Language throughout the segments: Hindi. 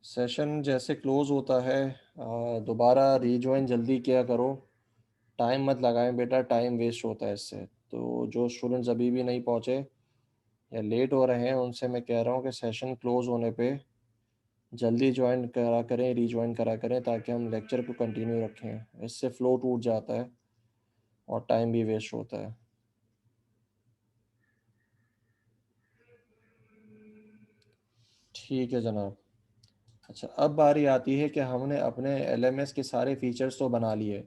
सेशन जैसे क्लोज होता है दोबारा रीजॉइन जल्दी किया करो, टाइम मत लगाएं बेटा, टाइम वेस्ट होता है इससे। तो जो स्टूडेंट्स अभी भी नहीं पहुंचे या लेट हो रहे हैं उनसे मैं कह रहा हूँ कि सेशन क्लोज होने पे जल्दी ज्वाइन करा करें, रीज्वाइन करा करें, ताकि हम लेक्चर को कंटिन्यू रखें। इससे फ्लो टूट जाता है और टाइम भी वेस्ट होता है। ठीक है जनाब। अच्छा, अब बारी आती है कि हमने अपने एलएमएस के सारे फीचर्स तो बना लिए,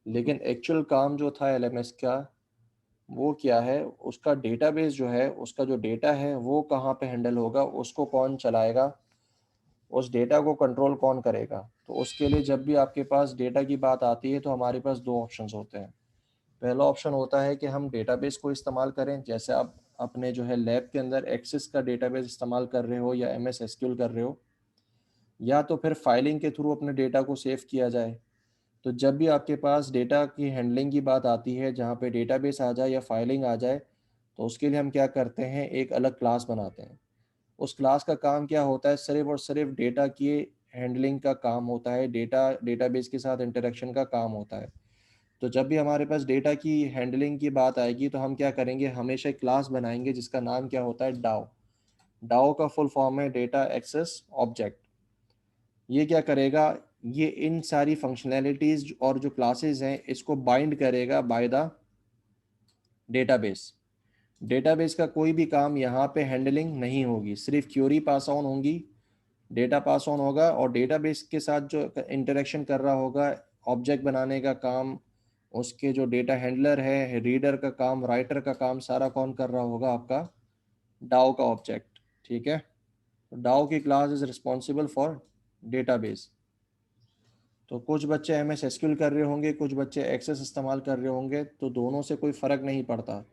लेकिन एक्चुअल काम जो था एलएमएस का वो क्या है, उसका डेटाबेस जो है, उसका जो डेटा है वो कहाँ पे हैंडल होगा, उसको कौन चलाएगा, उस डेटा को कंट्रोल कौन करेगा। तो उसके लिए जब भी आपके पास डेटा की बात आती है तो हमारे पास दो ऑप्शंस होते हैं। पहला ऑप्शन होता है कि हम डेटाबेस को इस्तेमाल करें, जैसे आप अपने जो है लैब के अंदर एक्सेस का डेटाबेस इस्तेमाल कर रहे हो या एमएस एसक्यूएल कर रहे हो, या तो फिर फाइलिंग के थ्रू अपने डेटा को सेव किया जाए। तो जब भी आपके पास डेटा की हैंडलिंग की बात आती है, जहाँ पे डेटाबेस आ जाए या फाइलिंग आ जाए, तो उसके लिए हम क्या करते हैं, एक अलग क्लास बनाते हैं। उस क्लास का काम क्या होता है, सिर्फ और सिर्फ डेटा की हैंडलिंग का काम होता है, डेटाबेस के साथ इंटरेक्शन का काम होता है। तो जब भी हमारे पास डेटा की हैंडलिंग की बात आएगी तो हम क्या करेंगे, हमेशा एक क्लास बनाएंगे जिसका नाम क्या होता है, डाओ। डाओ का फुल फॉर्म है डेटा एक्सेस ऑब्जेक्ट। ये क्या करेगा, ये इन सारी फंक्शनैलिटीज और जो क्लासेस हैं इसको बाइंड करेगा बाय द डेटाबेस। डेटाबेस का कोई भी काम यहाँ पे हैंडलिंग नहीं होगी, सिर्फ क्यूरी पास ऑन होंगी, डेटा पास ऑन होगा, और डेटाबेस के साथ जो इंटरेक्शन कर रहा होगा, ऑब्जेक्ट बनाने का काम, उसके जो डेटा हैंडलर है, रीडर का काम, राइटर का काम, सारा कौन कर रहा होगा, आपका डाओ का ऑब्जेक्ट। ठीक है, डाओ की class is responsible for database. तो कुछ बच्चे एम एस एसक्यूएल कर रहे होंगे, कुछ बच्चे एक्सेस इस्तेमाल कर रहे होंगे, तो दोनों से कोई फ़र्क नहीं पड़ता।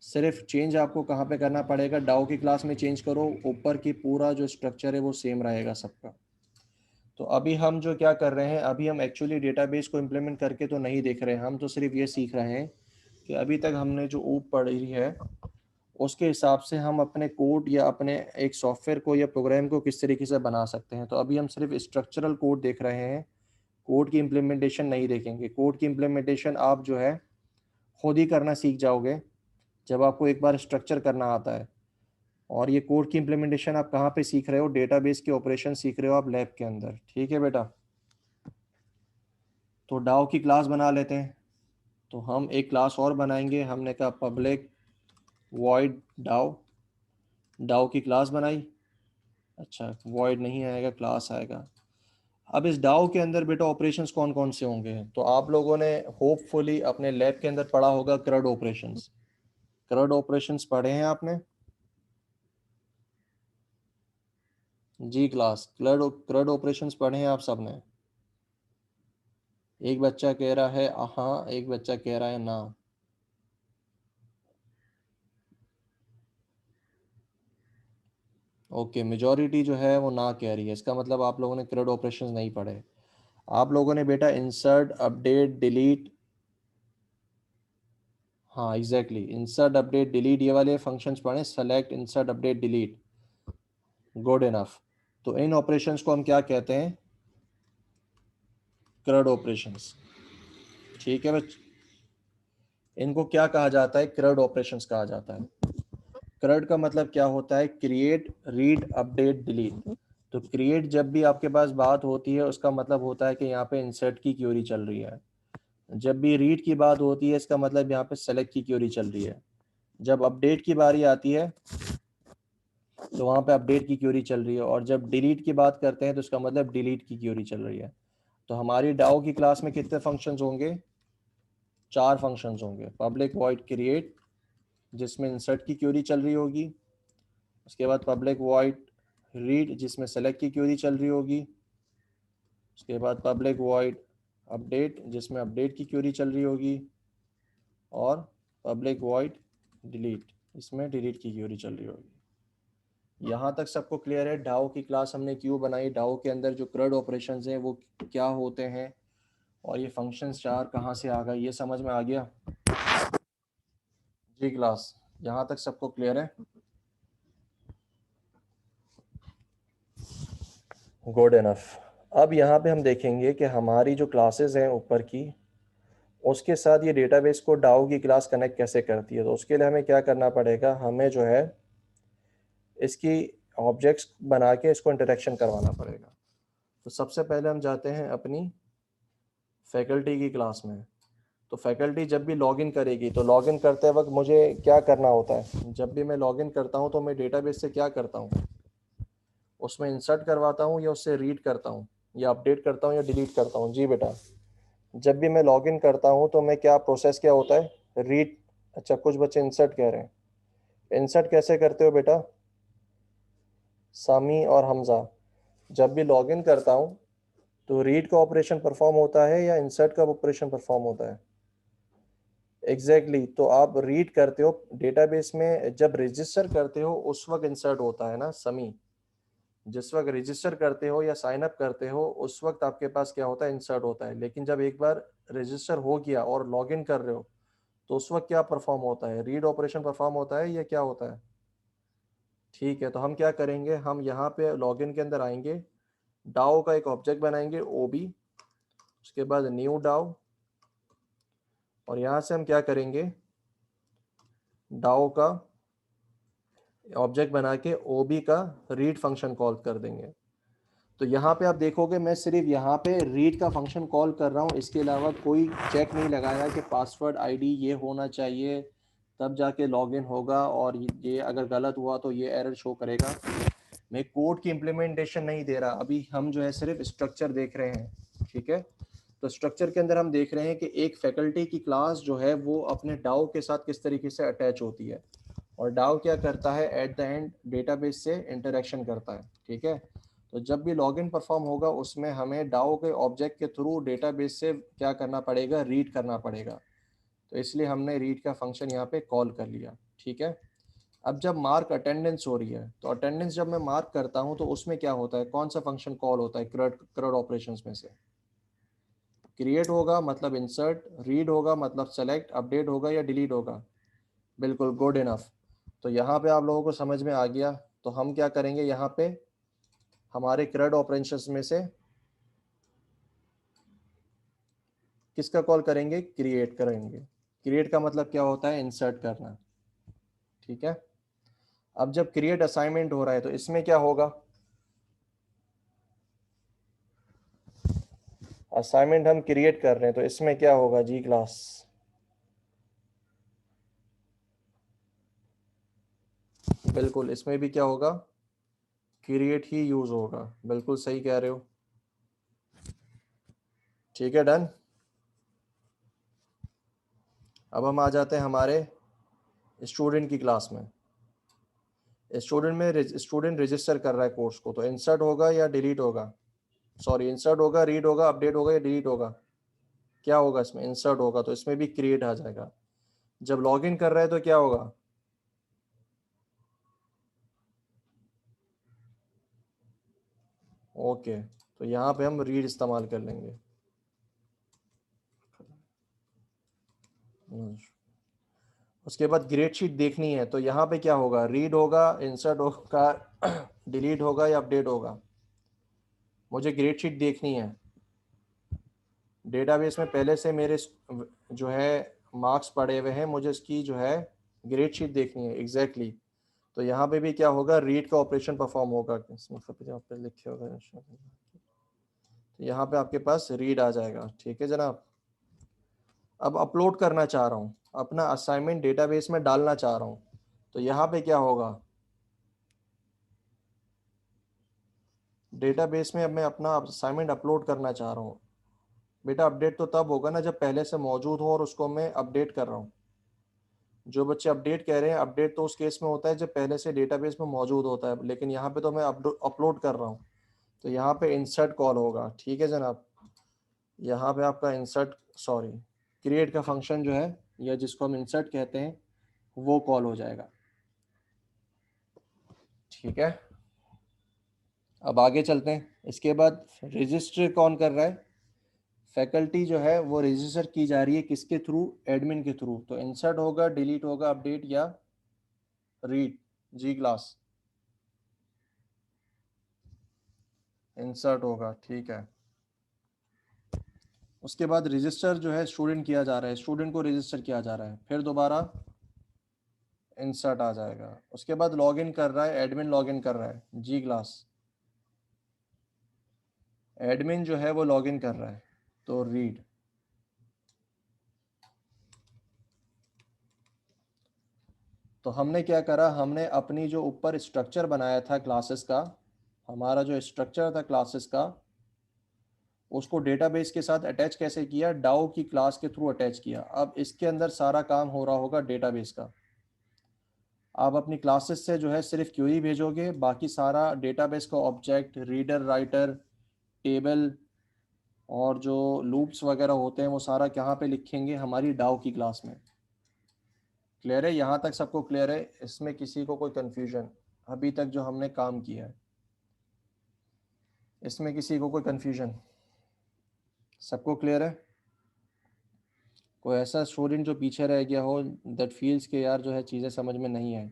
सिर्फ चेंज आपको कहाँ पे करना पड़ेगा, डाओ की क्लास में चेंज करो, ऊपर की पूरा जो स्ट्रक्चर है वो सेम रहेगा सबका। तो अभी हम जो क्या कर रहे हैं, अभी हम एक्चुअली डेटाबेस को इम्प्लीमेंट करके तो नहीं देख रहे हैं, हम तो सिर्फ ये सीख रहे हैं कि अभी तक हमने जो ऊप पढ़ी है उसके हिसाब से हम अपने कोड या अपने एक सॉफ्टवेयर को या प्रोग्राम को किस तरीके से बना सकते हैं। तो अभी हम सिर्फ स्ट्रक्चरल कोड देख रहे हैं, कोड की इम्प्लीमेंटेशन नहीं देखेंगे। कोड की इम्प्लीमेंटेशन आप जो है खुद ही करना सीख जाओगे जब आपको एक बार स्ट्रक्चर करना आता है। और ये कोड की इम्प्लीमेंटेशन आप कहाँ पे सीख रहे हो, डेटाबेस के ऑपरेशन सीख रहे हो आप लैब के अंदर। ठीक है बेटा, तो डाओ की क्लास बना लेते हैं। तो हम एक क्लास और बनाएंगे, हमने कहा पब्लिक वॉइड डाओ। डाओ की क्लास बनाई, अच्छा वॉइड नहीं आएगा, क्लास आएगा। अब इस डाओ के अंदर बेटा ऑपरेशंस कौन कौन से होंगे, तो आप लोगों ने होपफुली अपने लैब के अंदर पढ़ा होगा क्रड ऑपरेशंस। क्रड ऑपरेशंस पढ़े हैं आपने? जी क्लास, क्रड क्रड ऑपरेशंस पढ़े हैं आप सबने? एक बच्चा कह रहा है हाँ, एक बच्चा कह रहा है ना। ओके, मेजॉरिटी जो है वो ना कह रही है, इसका मतलब आप लोगों ने क्रड ऑपरेशंस नहीं पढ़े। आप लोगों ने बेटा इंसर्ट अपडेट डिलीट, हाँ एग्जैक्टली, इंसर्ट अपडेट डिलीट ये वाले फंक्शंस पढ़े, select insert update delete, good enough. तो इन ऑपरेशंस को हम क्या कहते हैं, क्रड ऑपरेशंस। ठीक है बच्चे, इनको क्या कहा जाता है, क्रड ऑपरेशंस कहा जाता है। क्रड का मतलब क्या होता है, क्रिएट रीड अपडेट डिलीट। तो क्रिएट जब भी आपके पास बात होती है उसका मतलब होता है कि यहाँ पे इंसर्ट की क्यूरी चल रही है। जब भी रीड की बात होती है इसका मतलब यहाँ पे सेलेक्ट की क्यूरी चल रही है। जब अपडेट की बारी आती है तो वहाँ पे अपडेट की क्यूरी चल रही है, और जब डिलीट की बात करते हैं तो इसका मतलब डिलीट की क्यूरी चल रही है। तो हमारी डाओ की क्लास में कितने फंक्शंस होंगे, 4 फंक्शंस होंगे। पब्लिक वॉइड क्रिएट जिसमें इंसर्ट की क्यूरी चल रही होगी, उसके बाद पब्लिक वॉइड रीड जिसमें सेलेक्ट की क्यूरी चल रही होगी, उसके बाद पब्लिक वॉइड अपडेट जिसमें अपडेट की क्वेरी चल रही होगी, और पब्लिक वॉइड डिलीट, इसमें डिलीट की क्वेरी चल रही होगी। यहाँ तक सबको क्लियर है? डाओ की क्लास हमने क्यों बनाई, डाओ के अंदर जो CRUD ऑपरेशंस हैं वो क्या होते हैं, और ये फंक्शन स्टार कहाँ से आ गया, ये समझ में आ गया जी क्लास? यहाँ तक सबको क्लियर है? Good enough. अब यहाँ पे हम देखेंगे कि हमारी जो क्लासेस हैं ऊपर की, उसके साथ ये डेटाबेस को डाओ की क्लास कनेक्ट कैसे करती है। तो उसके लिए हमें क्या करना पड़ेगा, हमें जो है इसकी ऑब्जेक्ट्स बना के इसको इंटरेक्शन करवाना पड़ेगा। तो सबसे पहले हम जाते हैं अपनी फैकल्टी की क्लास में। तो फैकल्टी जब भी लॉगिन करेगी, तो लॉगिन करते वक्त मुझे क्या करना होता है, जब भी मैं लॉगिन करता हूँ तो मैं डेटाबेस से क्या करता हूँ, उसमें इंसर्ट करवाता हूँ, या उससे रीड करता हूँ, या अपडेट करता हूँ, या डिलीट करता हूँ? जी बेटा, जब भी मैं लॉगिन करता हूँ तो मैं क्या प्रोसेस क्या होता है, रीड। अच्छा, कुछ बच्चे इंसर्ट कह रहे हैं, इंसर्ट कैसे करते हो बेटा सामी और हमजा? जब भी लॉगिन करता हूँ तो रीड का ऑपरेशन परफॉर्म होता है या इंसर्ट का ऑपरेशन परफॉर्म होता है? एग्जैक्टली तो आप रीड करते हो डेटाबेस में, जब रजिस्टर करते हो उस वक्त इंसर्ट होता है ना समी? जिस वक्त रजिस्टर करते हो या साइन अप करते हो उस वक्त आपके पास क्या होता है, इंसर्ट होता है। लेकिन जब एक बार रजिस्टर हो गया और लॉगिन कर रहे हो तो उस वक्त क्या परफॉर्म होता है, रीड ऑपरेशन परफॉर्म होता है या क्या होता है? ठीक है, तो हम क्या करेंगे, हम यहाँ पे लॉगिन के अंदर आएंगे, डाओ का एक ऑब्जेक्ट बनाएंगे ओबी, उसके बाद न्यू डाओ, और यहाँ से हम क्या करेंगे, डाओ का ऑब्जेक्ट बना के ओबी का रीड फंक्शन कॉल कर देंगे। तो यहाँ पे आप देखोगे मैं सिर्फ यहाँ पे रीड का फंक्शन कॉल कर रहा हूँ, इसके अलावा कोई चेक नहीं लगाया कि पासवर्ड आईडी ये होना चाहिए तब जाके लॉगिन होगा, और ये अगर गलत हुआ तो ये एरर शो करेगा। मैं कोड की इम्प्लीमेंटेशन नहीं दे रहा, अभी हम जो है सिर्फ स्ट्रक्चर देख रहे हैं। ठीक है, तो स्ट्रक्चर के अंदर हम देख रहे हैं कि एक फैकल्टी की क्लास जो है वो अपने डाओ के साथ किस तरीके से अटैच होती है, और डाओ क्या करता है, एट द एंड डेटाबेस से इंटरेक्शन करता है। ठीक है, तो जब भी लॉगिन परफॉर्म होगा उसमें हमें डाओ के ऑब्जेक्ट के थ्रू डेटाबेस से क्या करना पड़ेगा, रीड करना पड़ेगा। तो इसलिए हमने रीड का फंक्शन यहाँ पे कॉल कर लिया। ठीक है, अब जब मार्क अटेंडेंस हो रही है, तो अटेंडेंस जब मैं मार्क करता हूँ तो उसमें क्या होता है, कौन सा फंक्शन कॉल होता है CRUD ऑपरेशंस में से? क्रिएट होगा मतलब इंसर्ट, रीड होगा मतलब सेलेक्ट, अपडेट होगा या डिलीट होगा? बिल्कुल, गुड इनफ। तो यहाँ पे आप लोगों को समझ में आ गया। तो हम क्या करेंगे, यहाँ पे हमारे CRUD ऑपरेशंस में से किसका कॉल करेंगे, क्रिएट करेंगे। क्रिएट का मतलब क्या होता है, इंसर्ट करना। ठीक है, अब जब क्रिएट असाइनमेंट हो रहा है तो इसमें क्या होगा, असाइनमेंट हम क्रिएट कर रहे हैं तो इसमें क्या होगा जी क्लास? बिल्कुल, इसमें भी क्या होगा, क्रिएट ही यूज होगा। बिल्कुल सही कह रहे हो। ठीक है, डन। अब हम आ जाते हैं हमारे स्टूडेंट की क्लास में। स्टूडेंट में स्टूडेंट रजिस्टर कर रहा है कोर्स को, तो इंसर्ट होगा या डिलीट होगा? सॉरी, इंसर्ट होगा, रीड होगा, अपडेट होगा या डिलीट होगा? क्या होगा इसमें, इंसर्ट होगा, तो इसमें भी क्रिएट आ जाएगा। जब लॉगिन कर रहा है तो क्या होगा, ओके, तो यहाँ पे हम रीड इस्तेमाल कर लेंगे। उसके बाद ग्रेड शीट देखनी है, तो यहाँ पे क्या होगा, रीड होगा, इंसर्ट होगा, डिलीट होगा या अपडेट होगा? मुझे ग्रेड शीट देखनी है। डेटाबेस में पहले से मेरे जो है मार्क्स पड़े हुए हैं, मुझे इसकी जो है ग्रेड शीट देखनी है। एग्जैक्टली तो यहाँ पे भी क्या होगा, रीड का ऑपरेशन परफॉर्म होगा। यहाँ पे लिखे होगा, तो यहाँ पे आपके पास रीड आ जाएगा। ठीक है जनाब, अब अपलोड करना चाह रहा हूँ, अपना असाइनमेंट डेटाबेस में डालना चाह रहा हूँ, तो यहाँ पे क्या होगा, डेटाबेस में अब मैं अपना असाइनमेंट अपलोड करना चाह रहा हूँ। बेटा अपडेट तो तब होगा ना जब पहले से मौजूद हो और उसको मैं अपडेट कर रहा हूँ। जो बच्चे अपडेट कह रहे हैं, अपडेट तो उस केस में होता है जब पहले से डेटाबेस में मौजूद होता है, लेकिन यहाँ पे तो मैं अपलोड कर रहा हूँ, तो यहाँ पे इंसर्ट कॉल होगा। ठीक है जनाब, यहाँ पे आपका इंसर्ट, सॉरी, क्रिएट का फंक्शन जो है या जिसको हम इंसर्ट कहते हैं वो कॉल हो जाएगा। ठीक है, अब आगे चलते हैं। इसके बाद रजिस्टर कौन कर रहा है? फैकल्टी जो है वो रजिस्टर की जा रही है किसके थ्रू? एडमिन के थ्रू। तो इंसर्ट होगा, डिलीट होगा, अपडेट या रीड? जी क्लास, इंसर्ट होगा। ठीक है, उसके बाद रजिस्टर जो है स्टूडेंट किया जा रहा है, स्टूडेंट को रजिस्टर किया जा रहा है, फिर दोबारा इंसर्ट आ जाएगा। उसके बाद लॉगिन कर रहा है, एडमिन लॉगिन कर रहा है, जी क्लास, एडमिन जो है वो लॉगिन कर रहा है, तो रीड। तो हमने क्या करा, हमने अपनी जो ऊपर स्ट्रक्चर बनाया था क्लासेस का, हमारा जो स्ट्रक्चर था क्लासेस का, उसको डेटाबेस के साथ अटैच कैसे किया? डाउ की क्लास के थ्रू अटैच किया। अब इसके अंदर सारा काम हो रहा होगा डेटाबेस का। आप अपनी क्लासेस से जो है सिर्फ क्वेरी भेजोगे, बाकी सारा डेटाबेस का ऑब्जेक्ट, रीडर, राइटर, टेबल और जो लूप्स वगैरह होते हैं वो सारा कहाँ पे लिखेंगे? हमारी डाउ की क्लास में। क्लियर है? यहाँ तक सबको क्लियर है? इसमें किसी को कोई कन्फ्यूजन अभी तक जो हमने काम किया है, इसमें किसी को कोई कन्फ्यूजन? सबको क्लियर है? कोई ऐसा स्टूडेंट जो पीछे रह गया हो, दैट फील्स के यार जो है चीज़ें समझ में नहीं है?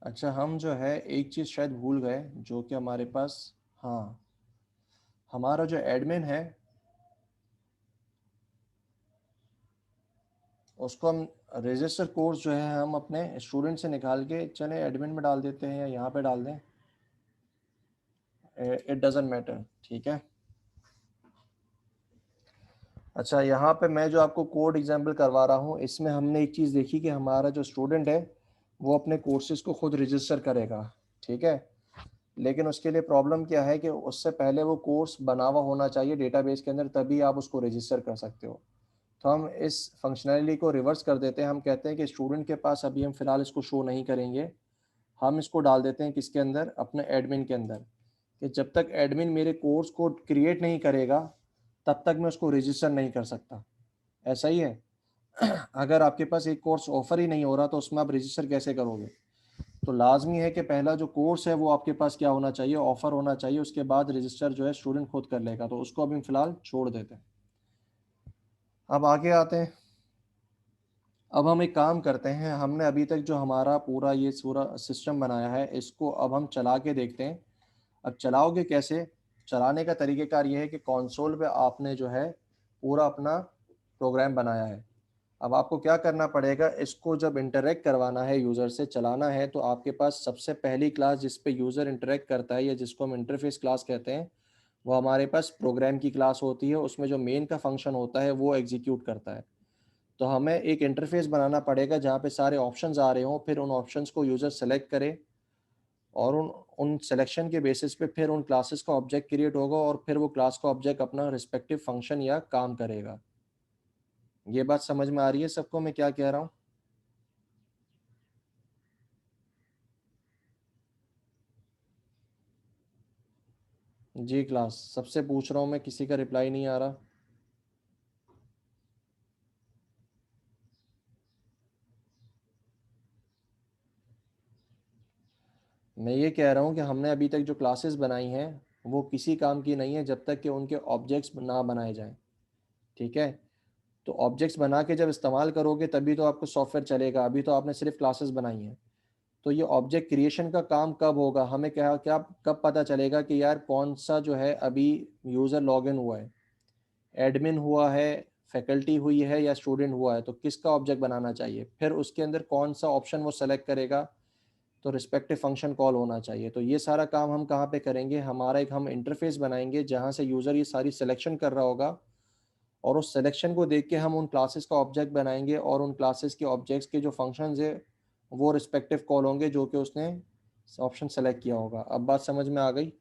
अच्छा, हम जो है एक चीज़ शायद भूल गए, जो कि हमारे पास, हाँ, हमारा जो एडमिन है उसको हम रजिस्टर कोर्स जो है हम अपने स्टूडेंट से निकाल के चले एडमिन में डाल देते हैं या यहाँ पे डाल दें, इट डजेंट मैटर। ठीक है, अच्छा, यहाँ पे मैं जो आपको कोड एग्जांपल करवा रहा हूँ, इसमें हमने एक चीज़ देखी कि हमारा जो स्टूडेंट है वो अपने कोर्सेज को खुद रजिस्टर करेगा। ठीक है, लेकिन उसके लिए प्रॉब्लम क्या है कि उससे पहले वो कोर्स बना हुआ होना चाहिए डेटाबेस के अंदर, तभी आप उसको रजिस्टर कर सकते हो। तो हम इस फंक्शनैलिटी को रिवर्स कर देते हैं। हम कहते हैं कि स्टूडेंट के पास अभी हम फिलहाल इसको शो नहीं करेंगे, हम इसको डाल देते हैं किसके अंदर? अपने एडमिन के अंदर, कि जब तक एडमिन मेरे कोर्स को क्रिएट नहीं करेगा तब तक मैं उसको रजिस्टर नहीं कर सकता। ऐसा ही है? अगर आपके पास एक कोर्स ऑफर ही नहीं हो रहा तो उसमें आप रजिस्टर कैसे करोगे? तो लाजमी है कि पहला जो कोर्स है वो आपके पास क्या होना चाहिए? ऑफर होना चाहिए। उसके बाद रजिस्टर जो है स्टूडेंट खुद कर लेगा, तो उसको अभी फिलहाल छोड़ देते हैं। अब आगे आते हैं। अब हम एक काम करते हैं, हमने अभी तक जो हमारा पूरा ये पूरा सिस्टम बनाया है इसको अब हम चला के देखते हैं। अब चलाओगे कैसे? चलाने का तरीक़ेकार ये है कि कंसोल पे आपने जो है पूरा अपना प्रोग्राम बनाया है। अब आपको क्या करना पड़ेगा, इसको जब इंटरेक्ट करवाना है, यूज़र से चलाना है, तो आपके पास सबसे पहली क्लास जिस पे यूज़र इंटरेक्ट करता है या जिसको हम इंटरफेस क्लास कहते हैं, वो हमारे पास प्रोग्राम की क्लास होती है। उसमें जो मेन का फंक्शन होता है वो एग्जीक्यूट करता है। तो हमें एक इंटरफेस बनाना पड़ेगा जहाँ पे सारे ऑप्शंस आ रहे हों, फिर उन ऑप्शंस को यूज़र सेलेक्ट करे और उन उन सिलेक्शन के बेसिस पे फिर उन क्लासेस का ऑब्जेक्ट क्रिएट होगा और फिर वो क्लास का ऑब्जेक्ट अपना रिस्पेक्टिव फंक्शन या काम करेगा। ये बात समझ में आ रही है सबको मैं क्या कह रहा हूँ? जी क्लास, सबसे पूछ रहा हूँ मैं, किसी का रिप्लाई नहीं आ रहा। मैं ये कह रहा हूँ कि हमने अभी तक जो क्लासेस बनाई हैं वो किसी काम की नहीं है जब तक कि उनके ऑब्जेक्ट्स ना बनाए जाएं। ठीक है, तो ऑब्जेक्ट्स बना के जब इस्तेमाल करोगे तभी तो आपको सॉफ्टवेयर चलेगा। अभी तो आपने सिर्फ क्लासेस बनाई हैं। तो ये ऑब्जेक्ट क्रिएशन का काम कब होगा? हमें क्या क्या कब पता चलेगा कि यार कौन सा जो है अभी यूज़र लॉगिन हुआ है, एडमिन हुआ है, फैकल्टी हुई है या स्टूडेंट हुआ है तो किसका ऑब्जेक्ट बनाना चाहिए, फिर उसके अंदर कौन सा ऑप्शन वो सेलेक्ट करेगा तो रिस्पेक्टिव फंक्शन कॉल होना चाहिए। तो ये सारा काम हम कहाँ पे करेंगे, हमारा एक हम इंटरफेस बनाएंगे जहाँ से यूज़र ये सारी सिलेक्शन कर रहा होगा और उस सिलेक्शन को देख के हम उन क्लासेस का ऑब्जेक्ट बनाएंगे और उन क्लासेस के ऑब्जेक्ट्स के जो फंक्शंस है वो रिस्पेक्टिव कॉल होंगे जो कि उसने ऑप्शन सेलेक्ट किया होगा। अब बात समझ में आ गई।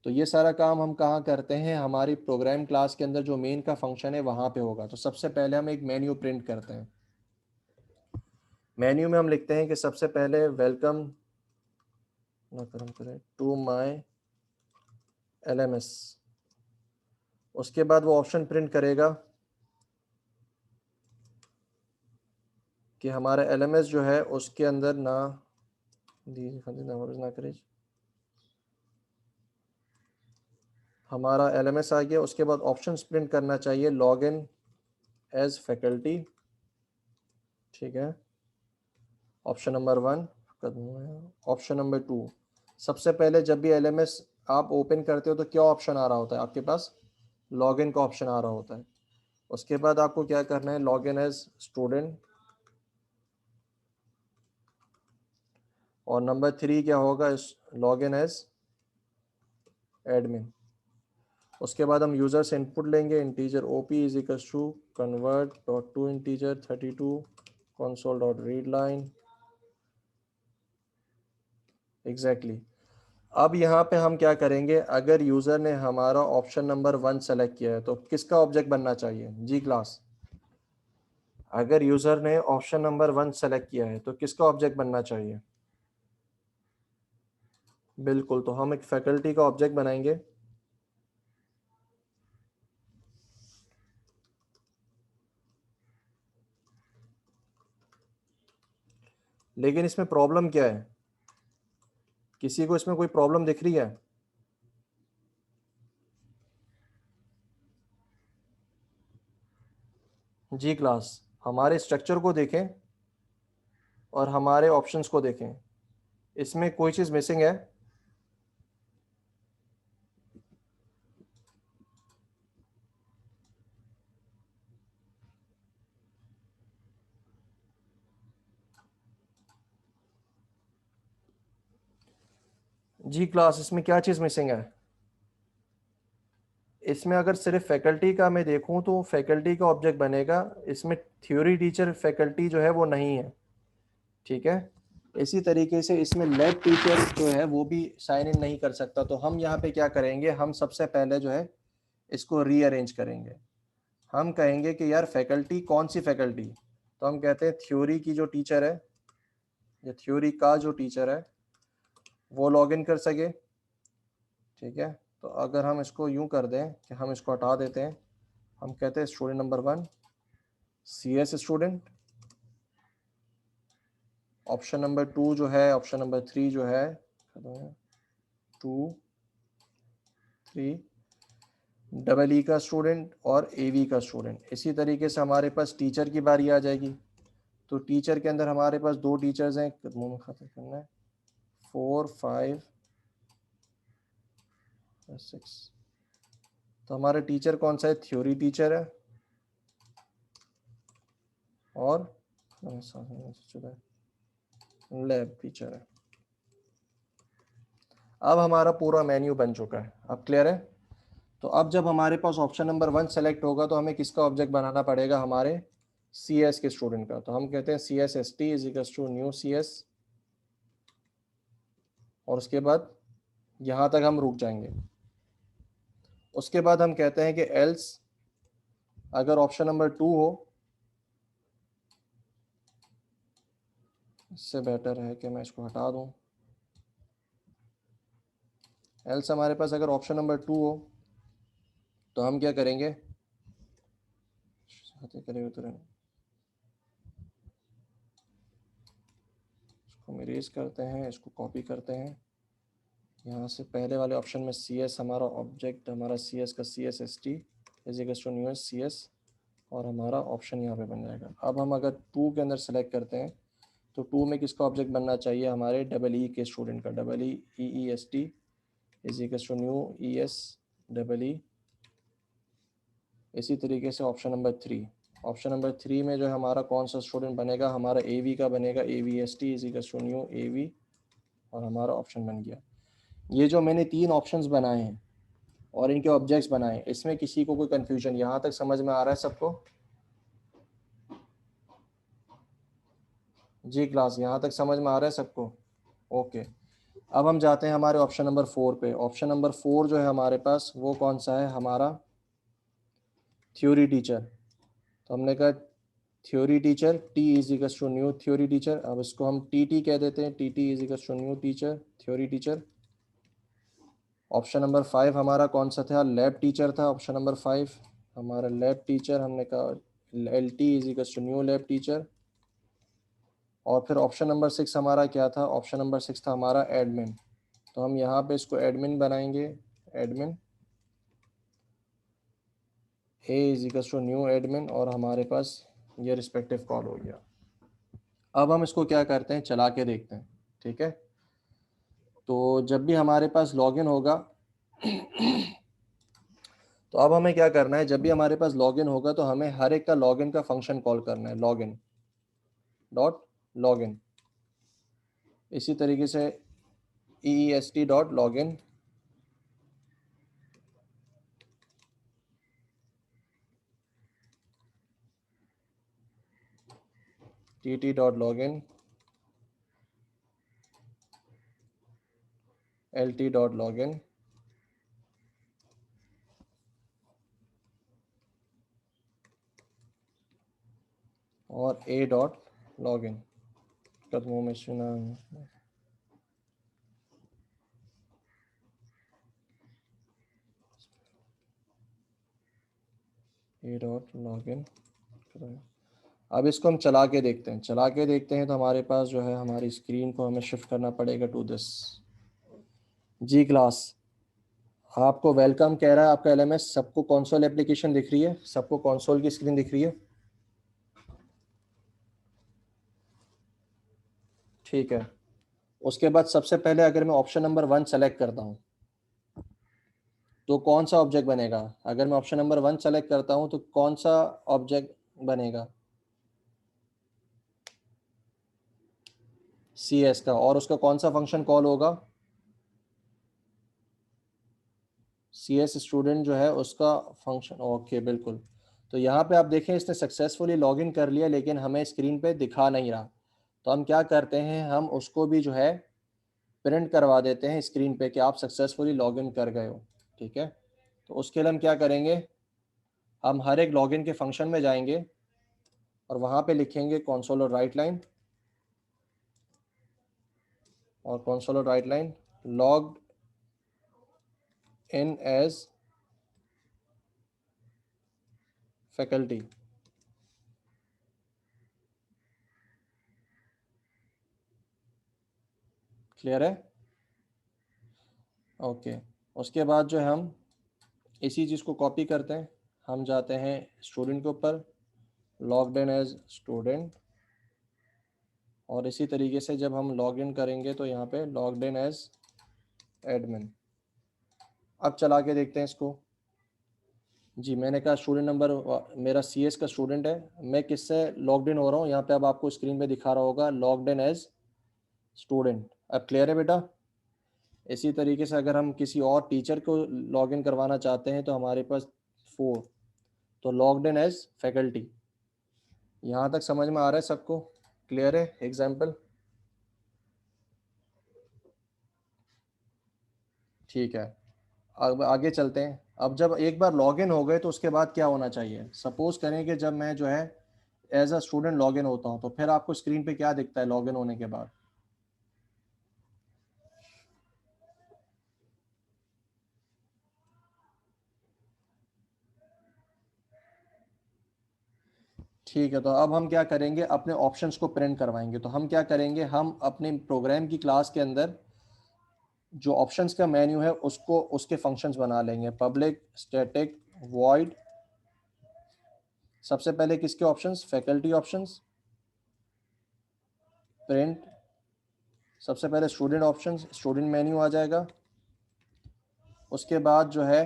तो ये सारा काम हम कहाँ करते हैं, हमारी प्रोग्राम क्लास के अंदर जो मेन का फंक्शन है वहाँ पे होगा। तो सबसे पहले हम एक मेन्यू प्रिंट करते हैं। मेन्यू में हम लिखते हैं कि सबसे पहले वेलकम टू माय LMS। उसके बाद वो ऑप्शन प्रिंट करेगा कि हमारा LMS जो है उसके अंदर ना हमारा LMS आ गया। उसके बाद ऑप्शन प्रिंट करना चाहिए लॉग इन एज फैकल्टी, ठीक है, ऑप्शन नंबर 1। ऑप्शन नंबर 2, सबसे पहले जब भी LMS आप ओपन करते हो तो क्या ऑप्शन आ रहा होता है आपके पास, लॉगिन का ऑप्शन आ रहा होता है। उसके बाद आपको क्या करना है, लॉगिन एज स्टूडेंट, और नंबर 3 क्या होगा, लॉगिन एज एडमिन। उसके बाद हम यूजर से इनपुट लेंगे, integer OP is equals to convert dot to integer 32 console dot read line exactly. अब यहाँ पे हम क्या करेंगे, अगर यूजर ने हमारा ऑप्शन नंबर 1 सेलेक्ट किया है तो किसका ऑब्जेक्ट बनना चाहिए, जी क्लास। अगर यूजर ने ऑप्शन नंबर 1 सेलेक्ट किया है तो किसका ऑब्जेक्ट बनना चाहिए, बिल्कुल। तो हम एक फैकल्टी का ऑब्जेक्ट बनाएंगे। लेकिन इसमें प्रॉब्लम क्या है, किसी को इसमें कोई प्रॉब्लम दिख रही है, जी क्लास। हमारे स्ट्रक्चर को देखें और हमारे ऑप्शंस को देखें, इसमें कोई चीज मिसिंग है। जी क्लास, इसमें क्या चीज मिसिंग है, इसमें अगर सिर्फ फैकल्टी का मैं देखूं तो फैकल्टी का ऑब्जेक्ट बनेगा, इसमें थ्योरी टीचर फैकल्टी जो है वो नहीं है, ठीक है। इसी तरीके से इसमें लैब टीचर जो है वो भी साइन इन नहीं कर सकता। तो हम यहाँ पे क्या करेंगे, हम सबसे पहले जो है इसको रीअरेंज करेंगे। हम कहेंगे कि यार फैकल्टी कौन सी फैकल्टी, तो हम कहते हैं थ्योरी की जो टीचर है या थ्योरी का जो टीचर है वो लॉगिन कर सके, ठीक है। तो अगर हम इसको यूं कर दें कि हम इसको हटा देते हैं, हम कहते हैं student number 1 CS student, option number 2 जो है, ऑप्शन नंबर 3 जो है 2 3 EE का स्टूडेंट और AV का स्टूडेंट। इसी तरीके से हमारे पास टीचर की बारी आ जाएगी। तो टीचर के अंदर हमारे पास 2 टीचर्स हैं, मुंह में खाता करना है 4 5 6। तो हमारा टीचर कौन सा है, थ्योरी टीचर है और लैब टीचर है। अब हमारा पूरा मेन्यू बन चुका है, अब क्लियर है। तो अब जब हमारे पास ऑप्शन नंबर 1 सेलेक्ट होगा तो हमें किसका ऑब्जेक्ट बनाना पड़ेगा, हमारे CS के स्टूडेंट का। तो हम कहते हैं CSST is equals to new CS, और उसके बाद यहाँ तक हम रुक जाएंगे। उसके बाद हम कहते हैं कि एल्स अगर ऑप्शन नंबर 2 हो, इससे बेटर है कि मैं इसको हटा दूं। एल्स हमारे पास अगर ऑप्शन नंबर 2 हो तो हम क्या करेंगे, इसको हम इरेज करते हैं, इसको कॉपी करते हैं। यहाँ से पहले वाले ऑप्शन में CS हमारा ऑब्जेक्ट, हमारा CS का CSST is equals to new CS, और हमारा ऑप्शन यहाँ पे बन जाएगा। अब हम अगर 2 के अंदर सेलेक्ट करते हैं तो 2 में किसका ऑब्जेक्ट बनना चाहिए, हमारे EE के स्टूडेंट का, EEEST is equals to new ES EE इसी तरीके से ऑप्शन नंबर 3 में जो है हमारा कौन सा स्टूडेंट बनेगा, हमारा AV का बनेगा, AVST is equal to new AV, और हमारा ऑप्शन बन गया। ये जो मैंने 3 ऑप्शंस बनाए हैं और इनके ऑब्जेक्ट्स बनाए हैं, इसमें किसी को कोई कंफ्यूजन यहाँ तक समझ में आ रहा है सबको? जी क्लास, यहाँ तक समझ में आ रहा है सबको? ओके। अब हम जाते हैं हमारे ऑप्शन नंबर 4 पे। ऑप्शन नंबर 4 जो है हमारे पास वो कौन सा है, हमारा थ्योरी टीचर। तो हमने कहा theory teacher, T is equal to new theory teacher. अब इसको हम TT कह देते हैं, TT is equal to new teacher, theory teacher. Option number 5 हमारा कौन सा था, लैब टीचर था। ऑप्शन नंबर 5 हमारा लैब टीचर, हमने कहा LT is equal to new lab teacher. और फिर ऑप्शन नंबर 6 हमारा क्या था, ऑप्शन नंबर 6 था हमारा एडमिन। तो हम यहाँ पे इसको एडमिन बनाएंगे, admin A is equal to new admin, और हमारे पास ये रिस्पेक्टिव कॉल हो गया। अब हम इसको क्या करते हैं, चला के देखते हैं, ठीक है। तो जब भी हमारे पास लॉगिन होगा तो अब हमें क्या करना है, जब भी हमारे पास लॉगिन होगा तो हमें हर एक का लॉगिन का फंक्शन कॉल करना है, लॉगिन डॉट लॉगिन। इसी तरीके से EEST dot login, TT dot login, LT dot login, और A डॉट लॉगिन। कदमों में सुना A डॉट लॉगिन। अब इसको हम चला के देखते हैं, चला के देखते हैं तो हमारे पास जो है हमारी स्क्रीन को हमें शिफ्ट करना पड़ेगा टू दिस। जी क्लास, आपको वेलकम कह रहा है आपका LMS। सबको कंसोल एप्लीकेशन दिख रही है, सबको कंसोल की स्क्रीन दिख रही है? ठीक है। उसके बाद सबसे पहले अगर मैं ऑप्शन नंबर 1 सेलेक्ट करता हूँ तो कौन सा ऑब्जेक्ट बनेगा? अगर मैं ऑप्शन नंबर 1 सेलेक्ट करता हूँ तो कौन सा ऑब्जेक्ट बनेगा? CS का। और उसका कौन सा फंक्शन कॉल होगा? CS स्टूडेंट जो है उसका फंक्शन। ओके बिल्कुल। तो यहाँ पे आप देखें इसने सक्सेसफुली लॉगिन कर लिया, लेकिन हमें स्क्रीन पे दिखा नहीं रहा। तो हम क्या करते हैं, हम उसको भी जो है प्रिंट करवा देते हैं स्क्रीन पे कि आप सक्सेसफुली लॉगिन कर गए हो, ठीक है। तो उसके लिए हम क्या करेंगे, हम हर एक लॉगिन के फंक्शन में जाएंगे और वहाँ पे लिखेंगे कंसोल और राइट लाइन, और कंसोल और write line logged in as faculty. Clear है? ओके। उसके बाद जो है हम इसी चीज़ को कॉपी करते हैं, हम जाते हैं स्टूडेंट के ऊपर, लॉग्ड इन एज स्टूडेंट, और इसी तरीके से जब हम लॉग इन करेंगे तो यहाँ पे लॉग्ड इन एज एडमिन। अब चला के देखते हैं इसको। जी मैंने कहा स्टूडेंट नंबर मेरा CS का स्टूडेंट है, मैं किससे लॉग्ड इन हो रहा हूँ, यहाँ पे अब आपको स्क्रीन पे दिखा रहा होगा लॉग्ड इन एज स्टूडेंट। अब क्लियर है बेटा? इसी तरीके से अगर हम किसी और टीचर को लॉगिन करवाना चाहते हैं तो हमारे पास 4, तो लॉग्ड इन एज फैकल्टी। यहाँ तक समझ में आ रहा है सबको? क्लियर है? एग्जाम्पल ठीक है। अब आगे चलते हैं। अब जब एक बार लॉगिन हो गए तो उसके बाद क्या होना चाहिए? सपोज करें कि जब मैं जो है एज अ स्टूडेंट लॉगिन होता हूँ तो फिर आपको स्क्रीन पे क्या दिखता है लॉगिन होने के बाद? ठीक है। तो अब हम क्या करेंगे, अपने ऑप्शंस को प्रिंट करवाएंगे। तो हम क्या करेंगे, हम अपने प्रोग्राम की क्लास के अंदर जो ऑप्शंस का मेन्यू है उसको उसके फंक्शंस बना लेंगे। पब्लिक स्टैटिक वॉइड, सबसे पहले किसके ऑप्शंस, फैकल्टी ऑप्शंस, प्रिंट सबसे पहले स्टूडेंट ऑप्शंस, स्टूडेंट मेन्यू आ जाएगा। उसके बाद जो है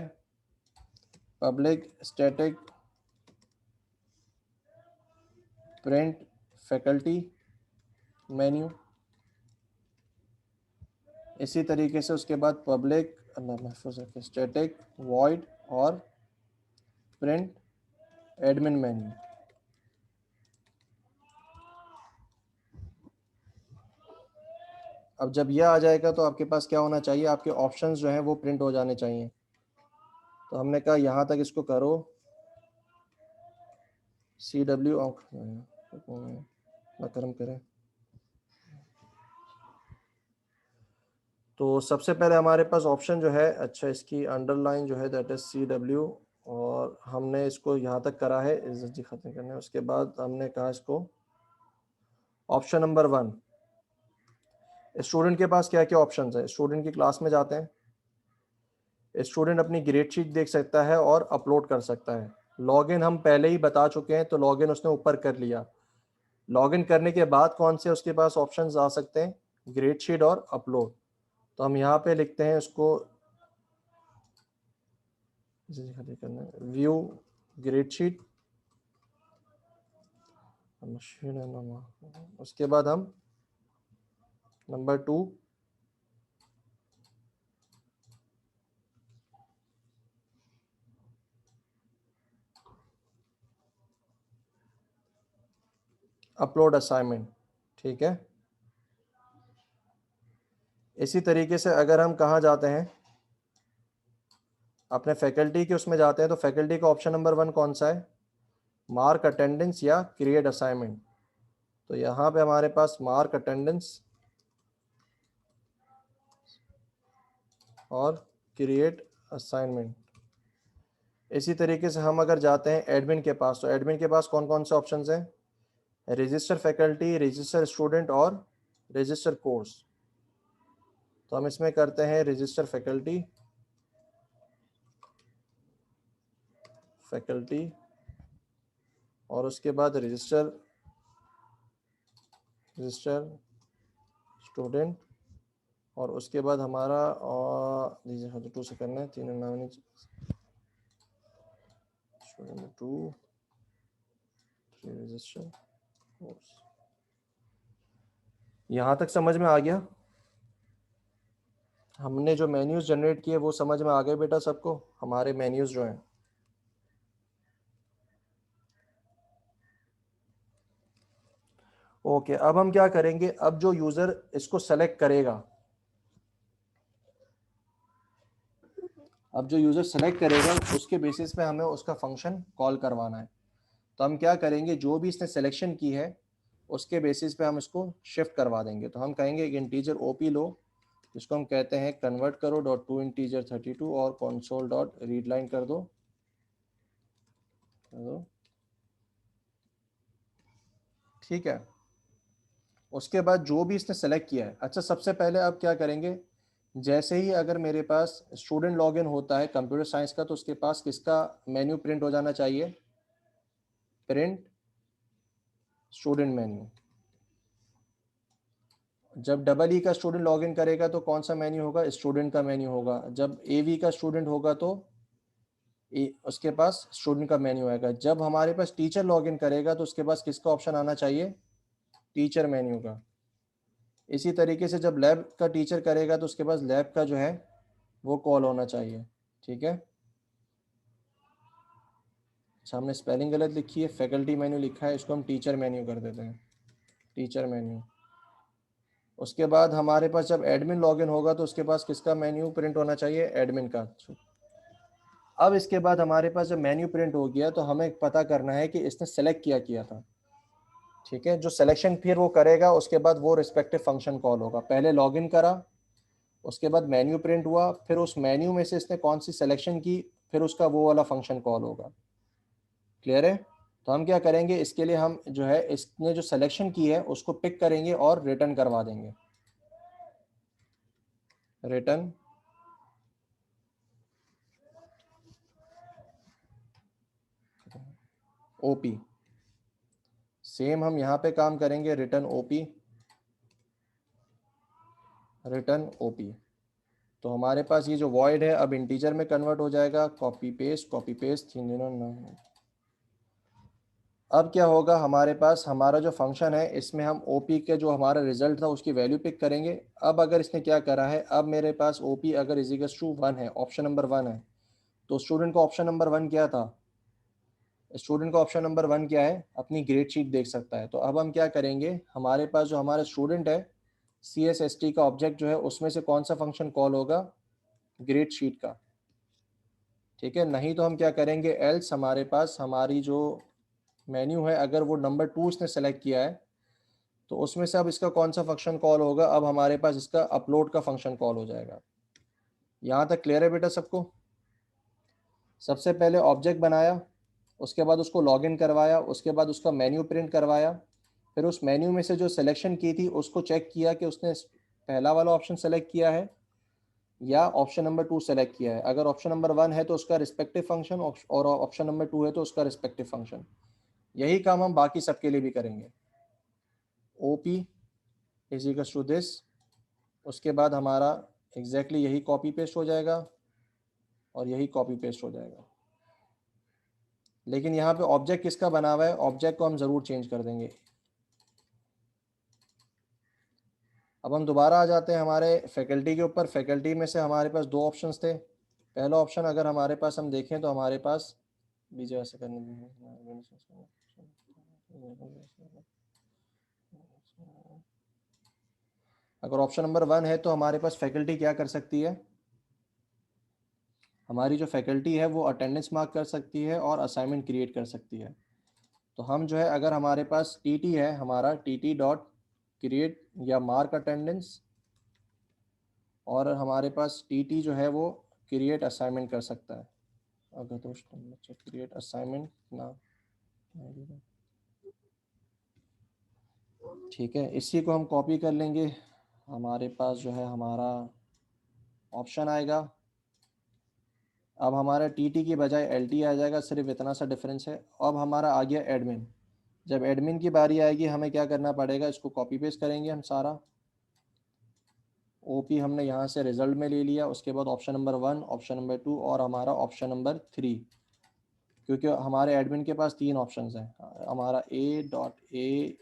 public static print faculty menu. इसी तरीके से उसके बाद पब्लिक स्टैटिक वॉइड और प्रिंट एडमिन मेन्यू। अब जब यह आ जाएगा तो आपके पास क्या होना चाहिए, आपके ऑप्शंस जो हैं वो प्रिंट हो जाने चाहिए। तो हमने कहा यहाँ तक इसको करो CW कर्म करें। तो सबसे पहले हमारे पास ऑप्शन जो है, अच्छा इसकी अंडरलाइन जो है दैट इज CW, और हमने इसको यहाँ तक करा है इज्जत जी खत्म करने। उसके बाद हमने कहा इसको ऑप्शन नंबर 1, स्टूडेंट के पास क्या क्या ऑप्शन है। स्टूडेंट की क्लास में जाते हैं, स्टूडेंट अपनी ग्रेड शीट देख सकता है और अपलोड कर सकता है। लॉगिन हम पहले ही बता चुके हैं, तो लॉगिन उसने ऊपर कर लिया। लॉगिन करने के बाद कौन से उसके पास ऑप्शंस आ सकते हैं, ग्रेड शीट और अपलोड। तो हम यहाँ पे लिखते हैं उसको व्यू ग्रेड शीट। उसके बाद हम नंबर 2 अपलोड असाइनमेंट। ठीक है, इसी तरीके से अगर हम कहाँ जाते हैं, अपने फैकल्टी के उसमें जाते हैं, तो फैकल्टी का ऑप्शन नंबर 1 कौन सा है, मार्क अटेंडेंस या क्रिएट असाइनमेंट। तो यहाँ पे हमारे पास मार्क अटेंडेंस और क्रिएट असाइनमेंट। इसी तरीके से हम अगर जाते हैं एडमिन के पास, तो एडमिन के पास कौन कौन से ऑप्शंस हैं, रजिस्टर फैकल्टी, रजिस्टर स्टूडेंट और रजिस्टर कोर्स। तो हम इसमें करते हैं रजिस्टर फैकल्टी और उसके बाद रजिस्टर स्टूडेंट, और उसके बाद हमारा और 2 से करना है, 3 नाम स्टूडेंट 2 3 रजिस्टर कोर्स। यहाँ तक समझ में आ गया, हमने जो मेन्यूज जनरेट किए वो समझ में आ गए बेटा सबको, हमारे मेन्यूज जो हैं। ओके, अब हम क्या करेंगे, अब जो यूजर इसको सेलेक्ट करेगा, अब जो यूजर सेलेक्ट करेगा उसके बेसिस पे हमें उसका फंक्शन कॉल करवाना है। तो हम क्या करेंगे, जो भी इसने सिलेक्शन की है उसके बेसिस पे हम इसको शिफ्ट करवा देंगे। तो हम कहेंगे एक इंटीजर ओपी लो, जिसको हम कहते हैं कन्वर्ट करो डॉट टू इंटीजर 32 और कंसोल डॉट रीड लाइन कर दो। ठीक है, उसके बाद जो भी इसने सेलेक्ट किया है, अच्छा सबसे पहले आप क्या करेंगे, जैसे ही अगर मेरे पास स्टूडेंट लॉगिन होता है कंप्यूटर साइंस का, तो उसके पास किसका मेन्यू प्रिंट हो जाना चाहिए, प्रिंट स्टूडेंट मेन्यू। जब डबल ई का स्टूडेंट लॉगिन करेगा तो कौन सा मेन्यू होगा, स्टूडेंट का मेन्यू होगा। जब एवी का स्टूडेंट होगा तो उसके पास स्टूडेंट का मेन्यू आएगा। जब हमारे पास टीचर लॉगिन करेगा तो उसके पास किसका ऑप्शन आना चाहिए, टीचर मेन्यू का। इसी तरीके से जब लैब का टीचर करेगा तो उसके पास लैब का जो है वो कॉल होना चाहिए। ठीक है, सामने स्पेलिंग गलत लिखी है, फैकल्टी मेन्यू लिखा है, इसको हम टीचर मेन्यू कर देते हैं, टीचर मेन्यू। उसके बाद हमारे पास जब एडमिन लॉगिन होगा तो उसके पास किसका मेन्यू प्रिंट होना चाहिए, एडमिन का। अब इसके बाद हमारे पास जब मेन्यू प्रिंट हो गया तो हमें पता करना है कि इसने सेलेक्ट किया किया था। ठीक है, जो सिलेक्शन फिर वो करेगा उसके बाद वो रिस्पेक्टिव फंक्शन कॉल होगा। पहले लॉगिन करा, उसके बाद मेन्यू प्रिंट हुआ, फिर उस मेन्यू में से इसने कौन सी सिलेक्शन की, फिर उसका वो वाला फंक्शन कॉल होगा। क्लियर है? तो हम क्या करेंगे, इसके लिए हम जो है इसने जो सिलेक्शन की है उसको पिक करेंगे और रिटर्न करवा देंगे, रिटर्न ओपी। सेम हम यहाँ पे काम करेंगे, रिटर्न ओपी, रिटर्न ओपी। तो हमारे पास ये जो वॉइड है अब इंटीजर में कन्वर्ट हो जाएगा, कॉपी पेस्ट तीन दिनों ना। अब क्या होगा, हमारे पास हमारा जो फंक्शन है इसमें हम ओपी के जो हमारा रिजल्ट था उसकी वैल्यू पिक करेंगे। अब अगर इसने क्या करा है, अब मेरे पास ओपी अगर इजिकल्स टू 1 है, ऑप्शन नंबर 1 है, तो स्टूडेंट को ऑप्शन नंबर 1 क्या था, स्टूडेंट को ऑप्शन नंबर 1 क्या है, अपनी ग्रेड शीट देख सकता है। तो अब हम क्या करेंगे, हमारे पास जो हमारा स्टूडेंट है, सी एस एस टी का ऑब्जेक्ट जो है उसमें से कौन सा फंक्शन कॉल होगा, ग्रेड शीट का। ठीक है, नहीं तो हम क्या करेंगे, एल्स हमारे पास हमारी जो मेन्यू है, अगर वो नंबर 2 इसने सेलेक्ट किया है तो उसमें से अब इसका कौन सा फंक्शन कॉल होगा, अब हमारे पास इसका अपलोड का फंक्शन कॉल हो जाएगा। यहाँ तक क्लियर है बेटा सबको? सबसे पहले ऑब्जेक्ट बनाया, उसके बाद उसको लॉगिन करवाया, उसके बाद उसका मेन्यू प्रिंट करवाया, फिर उस मेन्यू में से जो सिलेक्शन की थी उसको चेक किया कि उसने पहला वाला ऑप्शन सेलेक्ट किया है या ऑप्शन नंबर 2 सेलेक्ट किया है। अगर ऑप्शन नंबर 1 है तो उसका रिस्पेक्टिव फंक्शन, और ऑप्शन नंबर 2 है तो उसका रिस्पेक्टिव फंक्शन। यही काम हम बाकी सबके लिए भी करेंगे। OP is equals to this, उसके बाद हमारा एग्जैक्टली यही कॉपी पेस्ट हो जाएगा और यही कॉपी पेस्ट हो जाएगा। लेकिन यहाँ पे ऑब्जेक्ट किसका बना हुआ है, ऑब्जेक्ट को हम ज़रूर चेंज कर देंगे। अब हम दोबारा आ जाते हैं हमारे फैकल्टी के ऊपर। फैकल्टी में से हमारे पास दो ऑप्शंस थे। पहला ऑप्शन अगर हमारे पास हम देखें तो हमारे पास बीजे ऐसे करने, अगर ऑप्शन नंबर 1 है तो हमारे पास फैकल्टी क्या कर सकती है, हमारी जो फैकल्टी है वो अटेंडेंस मार्क कर सकती है और असाइनमेंट क्रिएट कर सकती है। तो हम जो है, अगर हमारे पास टीटी है, हमारा टीटी डॉट क्रिएट या मार्क अटेंडेंस, और हमारे पास टीटी जो है वो क्रिएट असाइनमेंट कर सकता है। अगर दोस्तों बच्चे क्रिएट असाइनमेंट ना, ठीक है, इसी को हम कॉपी कर लेंगे। हमारे पास जो है हमारा ऑप्शन आएगा, अब हमारा टीटी की बजाय एलटी आ जाएगा, सिर्फ इतना सा डिफरेंस है। अब हमारा आ गया एडमिन। जब एडमिन की बारी आएगी हमें क्या करना पड़ेगा, इसको कॉपी पेस्ट करेंगे हम सारा। ओपी हमने यहाँ से रिजल्ट में ले लिया, उसके बाद ऑप्शन नंबर 1, ऑप्शन नंबर 2 और हमारा ऑप्शन नंबर 3, क्योंकि हमारे एडमिन के पास 3 ऑप्शंस हैं। हमारा A dot A,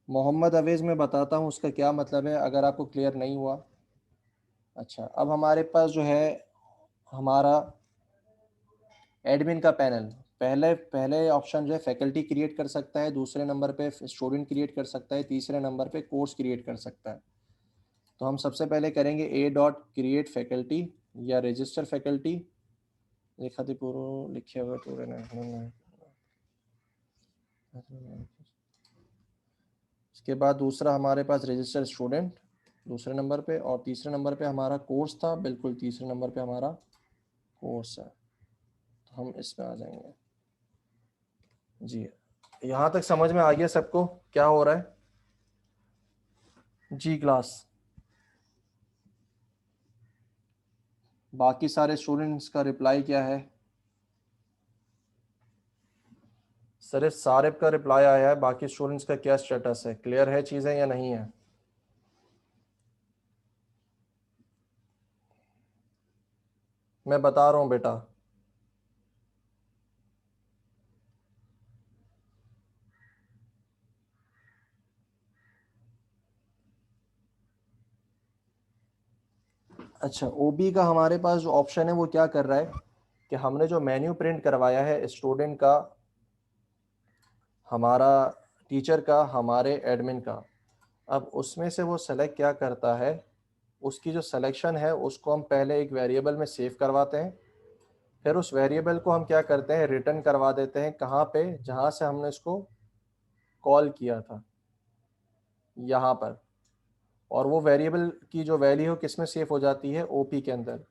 Mohammad Awez में बताता हूँ उसका क्या मतलब है, अगर आपको क्लियर नहीं हुआ। अच्छा, अब हमारे पास जो है हमारा एडमिन का पैनल, पहले पहले ऑप्शन जो है फैकल्टी क्रिएट कर सकता है, दूसरे नंबर पे स्टूडेंट क्रिएट कर सकता है, तीसरे नंबर पे कोर्स क्रिएट कर सकता है। तो हम सबसे पहले करेंगे ए डॉट क्रिएट फैकल्टी या रजिस्टर फैकल्टी, लिखा थी पूरा लिखे हुए पूरे ने। इसके बाद दूसरा हमारे पास रजिस्टर स्टूडेंट दूसरे नंबर पे, और तीसरे नंबर पे हमारा कोर्स था, बिल्कुल तीसरे नंबर पे हमारा कोर्स है। तो हम इसमें आ जाएंगे जी। यहाँ तक समझ में आ गया सबको क्या हो रहा है? जी क्लास, बाकी सारे स्टूडेंट्स का रिप्लाई क्या है? सर सारिब का रिप्लाई आया है, बाकी स्टूडेंट्स का क्या स्टेटस है, क्लियर है चीज़ें या नहीं है? मैं बता रहा हूँ बेटा। अच्छा, ओबी का हमारे पास जो ऑप्शन है वो क्या कर रहा है कि हमने जो मेन्यू प्रिंट करवाया है स्टूडेंट का, हमारा टीचर का, हमारे एडमिन का, अब उसमें से वो सेलेक्ट क्या करता है, उसकी जो सिलेक्शन है उसको हम पहले एक वेरिएबल में सेव करवाते हैं, फिर उस वेरिएबल को हम क्या करते हैं, रिटर्न करवा देते हैं कहाँ पे, जहाँ से हमने इसको कॉल किया था, यहाँ पर। और वो वेरिएबल की जो वैल्यू है किस में सेव हो जाती है, ओपी के अंदर।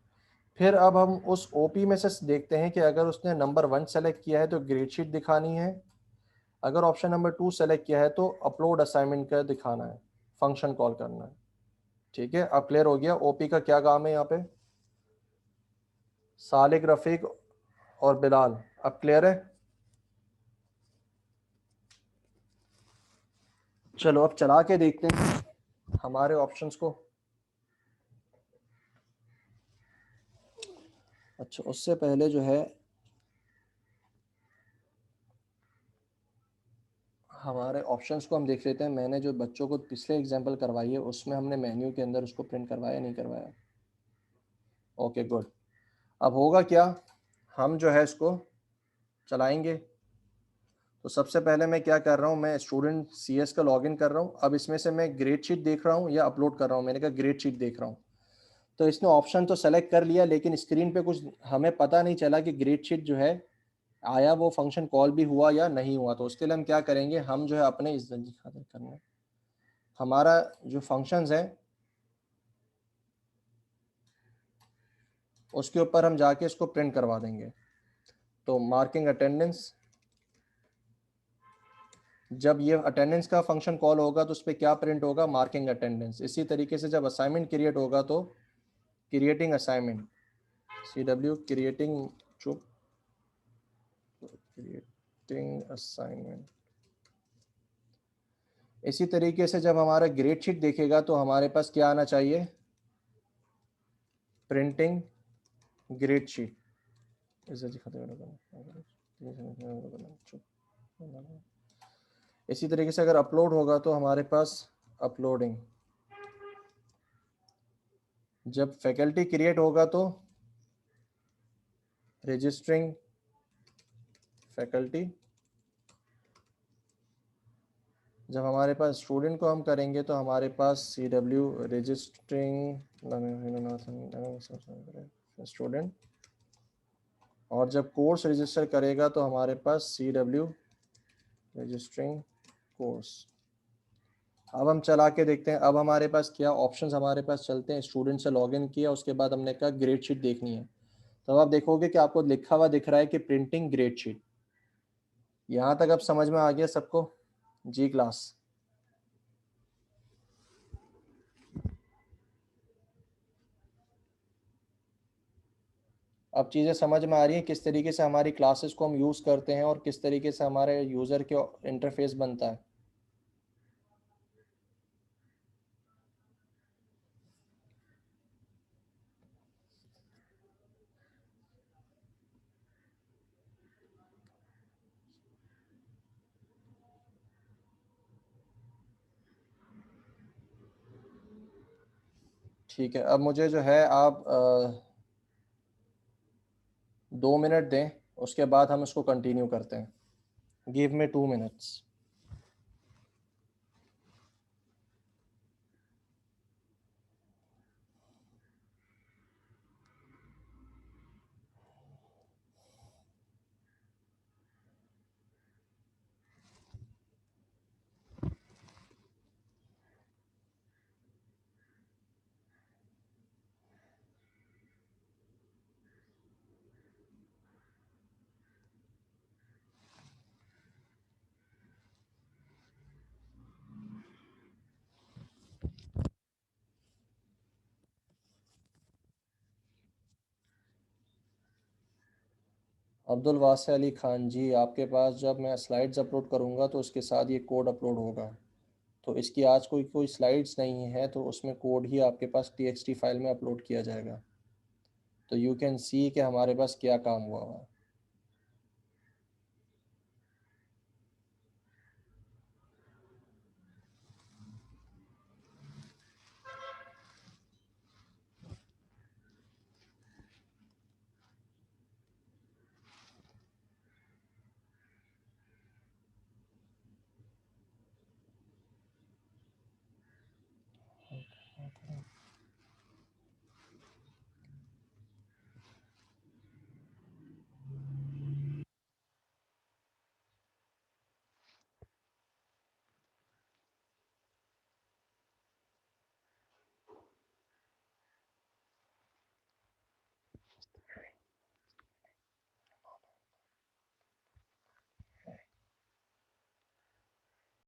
फिर अब हम उस ओपी में से देखते हैं कि अगर उसने नंबर 1 सेलेक्ट किया है तो ग्रेड शीट दिखानी है, अगर ऑप्शन नंबर 2 सेलेक्ट किया है तो अपलोड असाइनमेंट का दिखाना है, फंक्शन कॉल करना है। ठीक है, अब क्लियर हो गया ओपी का क्या काम है यहाँ पे। सालिक, रफीक और बिलाल, अब क्लियर है? चलो अब चला के देखते हैं हमारे ऑप्शंस को। अच्छा, उससे पहले जो है हमारे ऑप्शंस को हम देख लेते हैं। मैंने जो बच्चों को पिछले एग्जांपल करवाई है उसमें हमने मेन्यू के अंदर उसको प्रिंट करवाया नहीं करवाया? Okay good. अब होगा क्या, हम जो है इसको चलाएंगे। तो सबसे पहले मैं क्या कर रहा हूँ, मैं स्टूडेंट CS का लॉगिन कर रहा हूँ। अब इसमें से मैं ग्रेड शीट देख रहा हूँ या अपलोड कर रहा हूँ? मैंने कहा ग्रेड शीट देख रहा हूँ। तो इसने ऑप्शन तो सेलेक्ट कर लिया, लेकिन स्क्रीन पे कुछ हमें पता नहीं चला कि ग्रेड शीट जो है आया, वो फंक्शन कॉल भी हुआ या नहीं हुआ। तो उसके लिए हम क्या करेंगे, हम जो है अपने इस खातिर करना, हमारा जो फंक्शंस है उसके ऊपर हम जाके इसको प्रिंट करवा देंगे। तो मार्किंग अटेंडेंस, जब ये अटेंडेंस का फंक्शन कॉल होगा तो उस पर क्या प्रिंट होगा, मार्किंग अटेंडेंस। इसी तरीके से जब असाइनमेंट क्रिएट होगा तो क्रिएटिंग असाइनमेंट, CW क्रिएटिंग, चुप, क्रिएटिंग असाइनमेंट। इसी तरीके से जब हमारा ग्रेड शीट देखेगा तो हमारे पास क्या आना चाहिए, प्रिंटिंग ग्रेड शीट। इसी तरीके से अगर अपलोड होगा तो हमारे पास अपलोडिंग। जब फैकल्टी क्रिएट होगा तो रजिस्टरिंग फैकल्टी। जब हमारे पास स्टूडेंट को हम करेंगे तो हमारे पास CW रजिस्टरिंग स्टूडेंट। और जब कोर्स रजिस्टर करेगा तो हमारे पास CW रजिस्टरिंग कोर्स। अब हम चला के देखते हैं, अब हमारे पास क्या ऑप्शंस हमारे पास चलते हैं। स्टूडेंट से लॉगिन किया, उसके बाद हमने कहा ग्रेड शीट देखनी है। तो आप देखोगे कि आपको लिखा हुआ दिख रहा है कि प्रिंटिंग ग्रेड शीट। यहाँ तक अब समझ में आ गया सबको? जी क्लास, अब चीज़ें समझ में आ रही हैं किस तरीके से हमारी क्लासेस को हम यूज़ करते हैं और किस तरीके से हमारे यूज़र के इंटरफेस बनता है। ठीक है, अब मुझे जो है आप 2 मिनट दें, उसके बाद हम इसको कंटिन्यू करते हैं। Give me 2 minutes. Abdul Wase Ali Khan ji, आपके पास जब मैं स्लाइड्स अपलोड करूँगा तो उसके साथ ये कोड अपलोड होगा। तो इसकी आज कोई स्लाइड्स नहीं है, तो उसमें कोड ही आपके पास TXT फाइल में अपलोड किया जाएगा। तो यू कैन सी कि हमारे पास क्या काम हुआ हुआ है।